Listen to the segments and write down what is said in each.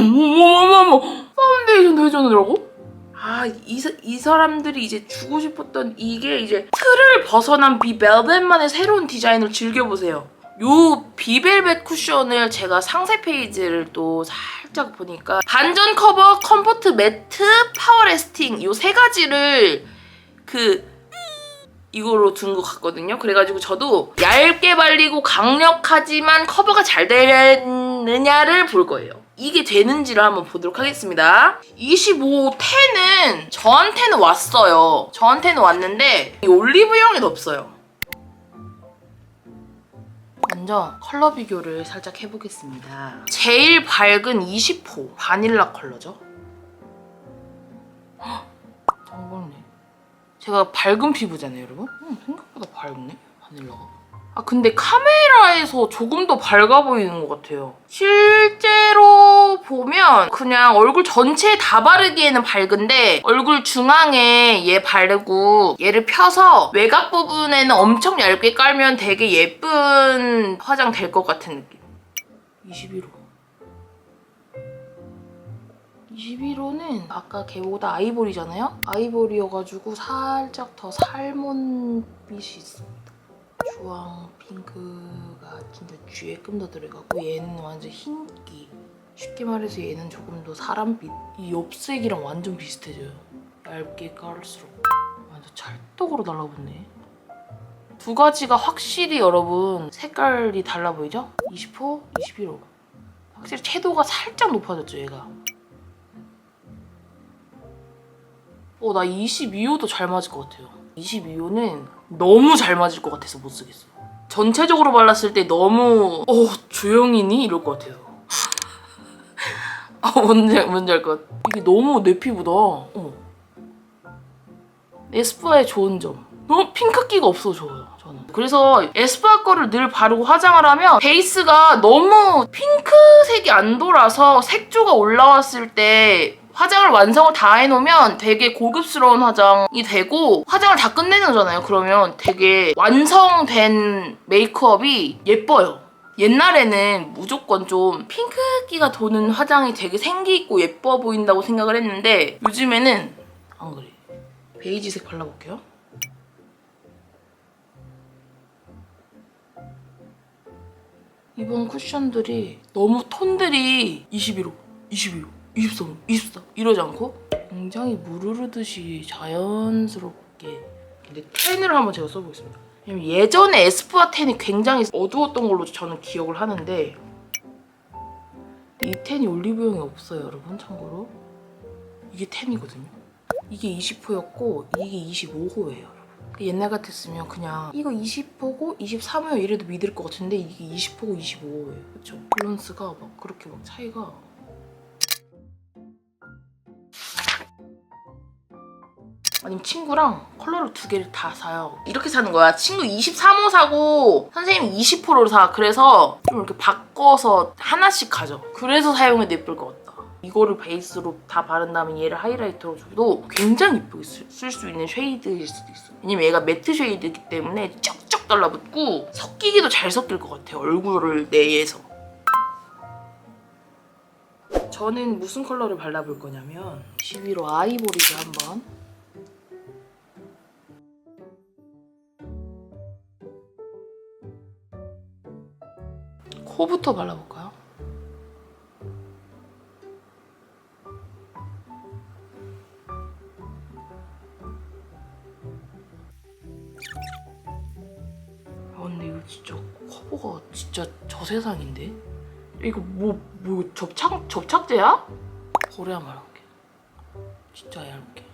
어머머머머 파운데이션 대전이라고? 아, 이 사람들이 이제 주고 싶었던 이게 이제 틀을 벗어난 비벨벳만의 새로운 디자인을 즐겨보세요. 요 비벨벳 쿠션을 제가 상세 페이지를 또 살짝 보니까 반전 커버, 컴포트 매트, 파워 레스팅 요 세 가지를 이거로 둔 것 같거든요. 그래가지고 저도 얇게 발리고 강력하지만 커버가 잘 되느냐를 볼 거예요. 이게 되는지를 한번 보도록 하겠습니다. 2510은 저한테는 왔어요. 저한테는 왔는데 이 올리브영에는 없어요. 먼저 컬러 비교를 살짝 해보겠습니다. 제일 밝은 20호 바닐라 컬러죠. 정말네. 제가 밝은 피부잖아요, 여러분. 생각보다 밝네, 바닐라가. 아, 근데 카메라에서 조금 더 밝아 보이는 것 같아요. 실제로 보면 그냥 얼굴 전체에 다 바르기에는 밝은데 얼굴 중앙에 얘 바르고 얘를 펴서 외곽 부분에는 엄청 얇게 깔면 되게 예쁜 화장 될 것 같은 느낌. 21호. 21호는 아까 걔보다 아이보리잖아요? 아이보리여가지고 살짝 더 살몬빛이 있습니다. 주황 핑크가 진짜 쥐에끔 더 들어가고 얘는 완전 흰기. 쉽게 말해서 얘는 조금 더 사람빛. 이 엽색이랑 완전 비슷해져요. 얇게 깔을수록. 완전 찰떡으로 달라붙네. 두 가지가 확실히 여러분 색깔이 달라 보이죠? 20호, 21호. 확실히 채도가 살짝 높아졌죠, 얘가. 나 22호도 잘 맞을 것 같아요. 22호는 너무 잘 맞을 것 같아서 못 쓰겠어. 전체적으로 발랐을 때 너무 조용히니? 이럴 것 같아요. 뭔지 알 것 같아. 이게 너무 내 피부다. 에스쁘아의 좋은 점. 너무 핑크기가 없어져요, 저는. 그래서 에스쁘아 거를 늘 바르고 화장을 하면 베이스가 너무 핑크색이 안 돌아서 색조가 올라왔을 때 화장을 완성을 다 해놓으면 되게 고급스러운 화장이 되고 화장을 다 끝내는 거잖아요. 그러면 되게 완성된 메이크업이 예뻐요. 옛날에는 무조건 좀 핑크기가 도는 화장이 되게 생기있고 예뻐 보인다고 생각을 했는데 요즘에는 안 그래. 베이지색 발라볼게요. 이번 쿠션들이 너무 톤들이 21호, 22호, 23호, 24 이러지 않고 굉장히 무르르듯이 자연스럽게. 근데 텐을 한번 제가 써보겠습니다. 왜냐면 예전에 에스쁘아 텐이 굉장히 어두웠던 걸로 저는 기억을 하는데 이 텐이 올리브영에 없어요, 여러분. 참고로 이게 텐이거든요. 이게 20호였고 이게 25호예요, 여러분. 옛날 같았으면 그냥 이거 20호고 23호요 이래도 믿을 것 같은데 이게 20호고 25호예요. 그쵸? 밸런스가 막 그렇게 막 차이가. 아니면 친구랑 컬러를 2개를 다 사요. 이렇게 사는 거야. 친구 23호 사고 선생님 20호로 사. 그래서 좀 이렇게 바꿔서 하나씩 가져. 그래서 사용해도 예쁠 것 같다. 이거를 베이스로 다 바른 다음에 얘를 하이라이터로 줘도 굉장히 예쁘게 쓸 수 있는 쉐이드일 수도 있어. 왜냐면 얘가 매트 쉐이드이기 때문에 쩍쩍 달라붙고 섞이기도 잘 섞일 것 같아요, 얼굴을 내에서. 저는 무슨 컬러를 발라볼 거냐면 11호 아이보리를 한번. 코부터 발라볼까요? 근데 이거 진짜 커버가 진짜 저 세상인데? 이거 뭐 접착제야? 고래 한번 해볼게. 진짜 얇게.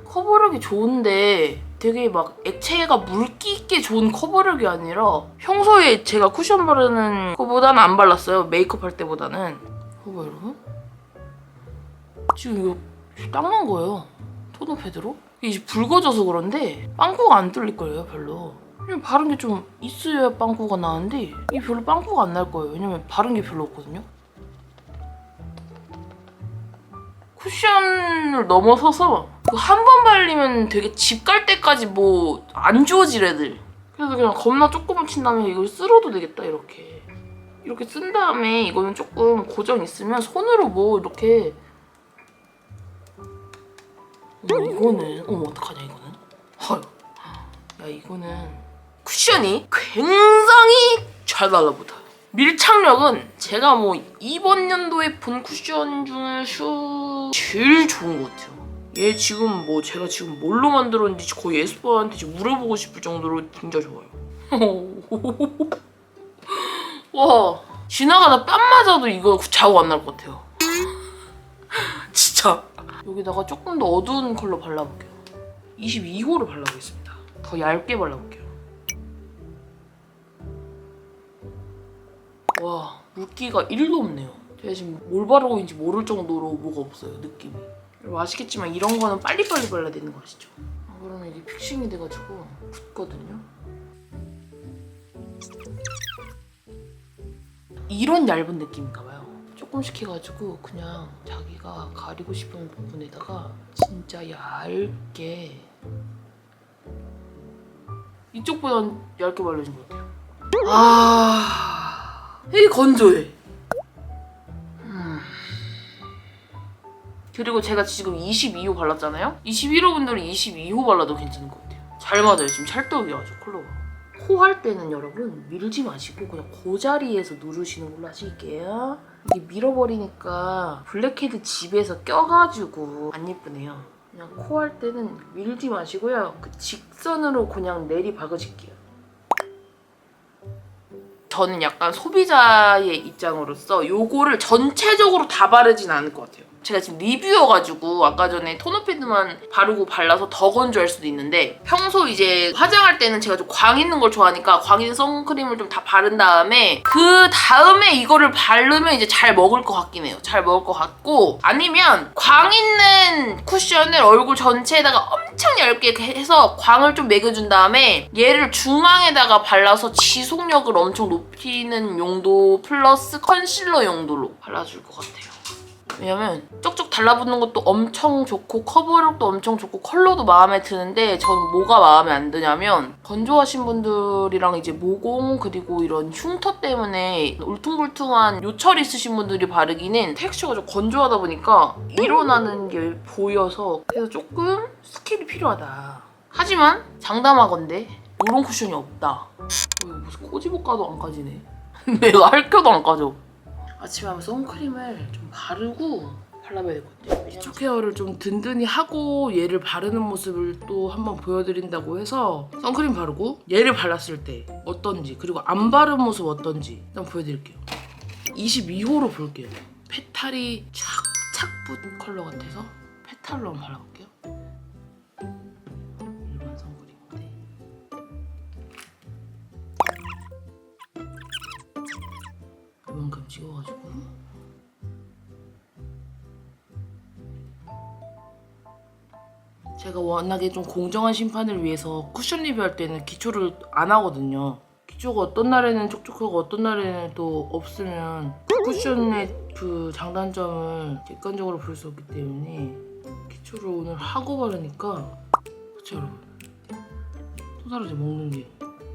커버력이 좋은데 되게 막 액체가 물기 있게 좋은 커버력이 아니라 평소에 제가 쿠션 바르는 거보다는 안 발랐어요. 메이크업 할 때보다는. 봐봐 여러분. 지금 이거 닦는 거예요. 토너 패드로. 이게 붉어져서 그런데 빵꾸가 안 뚫릴 거예요, 별로. 그냥 바른 게 좀 있어야 빵꾸가 나는데 이게 별로 빵꾸가 안 날 거예요. 왜냐면 바른 게 별로 없거든요. 쿠션을 넘어서서 한 번 발리면 되게 집 갈 때까지 뭐 안 지워질 애들. 그래서 그냥 겁나 조금만 친 다음에 이걸 쓸어도 되겠다, 이렇게. 이렇게 쓴 다음에 이거는 조금 고정 있으면 손으로 뭐 이렇게. 이거는 어떡하냐 이거는. 야 이거는 쿠션이 굉장히 잘 달라붙어요. 밀착력은 제가 뭐 이번 연도에 본 쿠션 중에서 제일 좋은 것 같아요. 얘 지금 뭐 제가 지금 뭘로 만들었는지 거의 에스쁘아한테 지금 물어보고 싶을 정도로 진짜 좋아요. 와, 지나가다 뺨 맞아도 이거 자국 안 날 것 같아요. 진짜. 여기다가 조금 더 어두운 컬러 발라볼게요. 22호를 발라보겠습니다. 더 얇게 발라볼게요. 와, 물기가 1도 없네요. 제가 지금 뭘 바르고 있는지 모를 정도로 뭐가 없어요, 느낌이. 여러분 아시겠지만 이런 거는 빨리빨리 발라야 되는 거 아시죠? 그러면 이게 픽싱이 돼가지고 굳거든요. 이런 얇은 느낌인가 봐요. 조금씩 해가지고 그냥 자기가 가리고 싶은 부분에다가 진짜 얇게, 이쪽보단 얇게 발라진 것 같아요. 이게 건조해. 그리고 제가 지금 22호 발랐잖아요? 21호 분들은 22호 발라도 괜찮은 것 같아요. 잘 맞아요. 지금 찰떡이어가지고 컬러가. 코 할 때는 여러분 밀지 마시고 그냥 그 자리에서 누르시는 걸로 하실게요. 이게 밀어버리니까 블랙헤드 집에서 껴가지고 안 예쁘네요. 그냥 코 할 때는 밀지 마시고요. 그 직선으로 그냥 내리 박으실게요. 저는 약간 소비자의 입장으로서 요거를 전체적으로 다 바르진 않을 것 같아요. 제가 지금 리뷰여가지고 아까 전에 토너 패드만 바르고 발라서 더 건조할 수도 있는데 평소 이제 화장할 때는 제가 좀 광 있는 걸 좋아하니까 광 있는 선크림을 좀 다 바른 다음에 그 다음에 이거를 바르면 이제 잘 먹을 것 같긴 해요. 잘 먹을 것 같고 아니면 광 있는 쿠션을 얼굴 전체에다가 엄청 얇게 해서 광을 좀 매겨준 다음에 얘를 중앙에다가 발라서 지속력을 엄청 높이는 용도 플러스 컨실러 용도로 발라줄 것 같아요. 왜냐면 쪽쪽 달라붙는 것도 엄청 좋고 커버력도 엄청 좋고 컬러도 마음에 드는데 저는 뭐가 마음에 안 드냐면 건조하신 분들이랑 이제 모공 그리고 이런 흉터 때문에 울퉁불퉁한 요철 있으신 분들이 바르기는 텍스처가 좀 건조하다 보니까 일어나는 게 보여서 그래서 조금 스킬이 필요하다. 하지만 장담하건대 이런 쿠션이 없다. 무슨 꼬집어가도 안 까지네. 내가 할 껴도 안 까져. 아침에 하면 선크림을 좀 바르고 발라봐야 될 것 같아요. 기초 케어를 좀 든든히 하고 얘를 바르는 모습을 또 한번 보여드린다고 해서 선크림 바르고 얘를 발랐을 때 어떤지 그리고 안 바른 모습 어떤지 일단 보여드릴게요. 22호로 볼게요. 페탈이 착착 붙은 컬러 같아서 페탈로 한번 발라볼게요. 일반 선크림인데 이만큼 찍어가지고 제가 워낙에 좀 공정한 심판을 위해서 쿠션 리뷰할 때는 기초를 안 하거든요. 기초가 어떤 날에는 촉촉하고 어떤 날에는 또 없으면 쿠션의 그 장단점을 객관적으로 볼 수 없기 때문에 기초를 오늘 하고 바르니까 그쵸 여러분? 또 다르죠 먹는 게.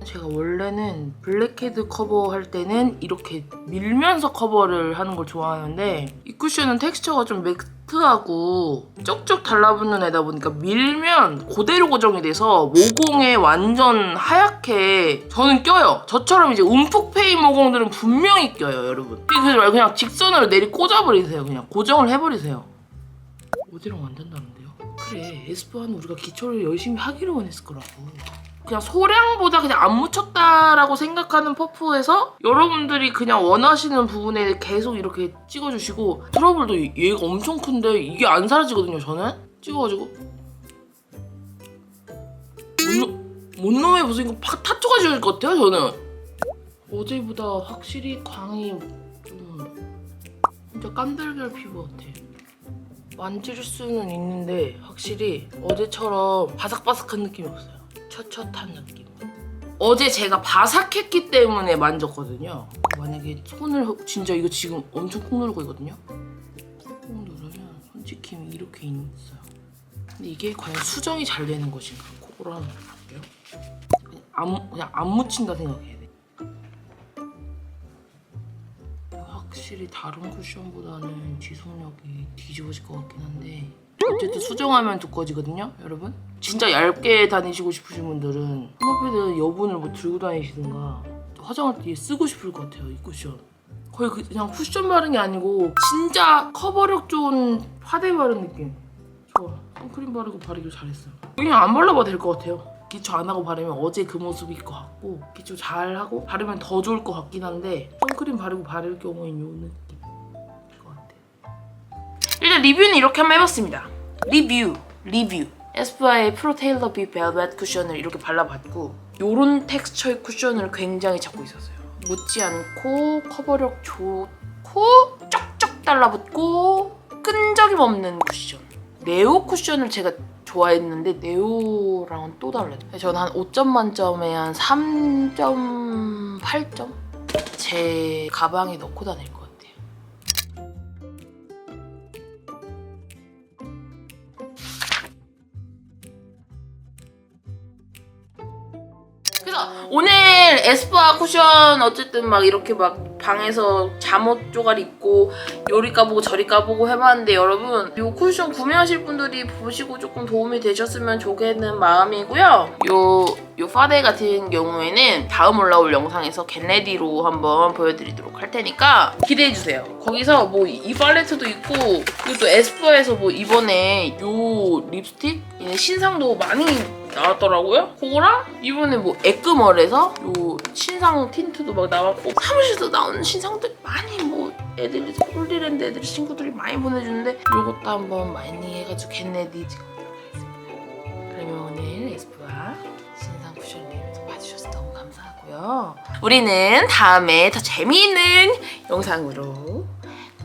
제가 원래는 블랙헤드 커버 할 때는 이렇게 밀면서 커버를 하는 걸 좋아하는데 이 쿠션은 텍스처가 좀 매트하고 쪽쪽 달라붙는 애다 보니까 밀면 그대로 고정이 돼서 모공에 완전 하얗게 저는 껴요. 저처럼 이제 움푹 패인 모공들은 분명히 껴요 여러분. 그래서 말고 그냥 직선으로 내리 꽂아버리세요. 그냥 고정을 해버리세요. 어디랑 안 된다는데요? 그래 에스쁘아는 우리가 기초를 열심히 하기로 원했을 거라고. 그냥 소량보다 그냥 안 묻혔다라고 생각하는 퍼프에서 여러분들이 그냥 원하시는 부분에 계속 이렇게 찍어주시고 트러블도 얘가 엄청 큰데 이게 안 사라지거든요 저는? 찍어가지고 뭔 놈의 무슨 이거 팍 타투가 지을 것 같아요 저는. 어제보다 확실히 광이 좀 진짜 깐달걀 피부 같아. 만질 수는 있는데 확실히 어제처럼 바삭바삭한 느낌이 없어요. 첫 느낌. 어제 제가 바삭했기 때문에 만졌거든요. 만약에 손을 진짜 이거 지금 엄청 꾹 누르고 있거든요. 꾹 누르면 손지킴이 이렇게 있어요. 근데 이게 과연 수정이 잘 되는 것인가? 그거를 한번 볼게요. 그냥 안 묻힌다 생각해야 돼. 확실히 다른 쿠션보다는 지속력이 뒤집어질 것 같긴 한데 어쨌든 수정하면 두꺼워지거든요 여러분. 진짜 얇게 다니시고 싶으신 분들은 토너패드 여분을 뭐 들고 다니시든가 화장할 때 쓰고 싶을 것 같아요 이 쿠션. 거의 그냥 쿠션 바른 게 아니고 진짜 커버력 좋은 파데 바른 느낌. 좋아. 선크림 바르고 바르기로 잘했어요. 그냥 안 발라봐도 될 것 같아요. 기초 안 하고 바르면 어제 그 모습일 것 같고 기초 잘 하고 바르면 더 좋을 것 같긴 한데 선크림 바르고 바를 경우엔 요 느낌일 것 같아요. 일단 리뷰는 이렇게 한번 해봤습니다. 리뷰 에스쁘아의 프로 테일러 비 벨벳 쿠션을 이렇게 발라봤고 요런 텍스처의 쿠션을 굉장히 찾고 있었어요. 묻지 않고 커버력 좋고 쩍쩍 달라붙고 끈적임 없는 쿠션. 네오 쿠션을 제가 좋아했는데 네오랑은 또 달라요. 저는 한 5점 만점에 한 3.8점? 제 가방에 넣고 다닐 것 같아요. 그래서 오늘 에스쁘아 쿠션 어쨌든 막 이렇게 막 방에서 잠옷 조각 입고 요리 까보고 저리 까보고 해봤는데 여러분 요 쿠션 구매하실 분들이 보시고 조금 도움이 되셨으면 좋겠는 마음이고요. 요 파데 같은 경우에는 다음 올라올 영상에서 겟레디로 한번 보여드리도록 할 테니까 기대해주세요. 거기서 뭐 이 팔레트도 있고 그리고 또 에스쁘아에서 뭐 이번에 요 립스틱 신상도 많이 나왔더라고요. 그거랑 이번에 뭐 에끄멀에서 요 신상 틴트도 막 나왔고 사무실에서 나오는 신상들 많이 뭐 애들이 홀리랜드 애들 친구들이 많이 보내주는데 이것도 한번 많이 해가지고 겟레디 찍어보도록 하겠습니다. 그러면 오늘 에스쁘아 신상 쿠션 리뷰 봐주셔서 너무 감사하고요. 우리는 다음에 더 재미있는 영상으로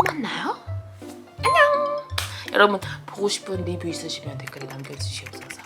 만나요. 안녕. 여러분 보고 싶은 리뷰 있으시면 댓글에 남겨주시옵소서.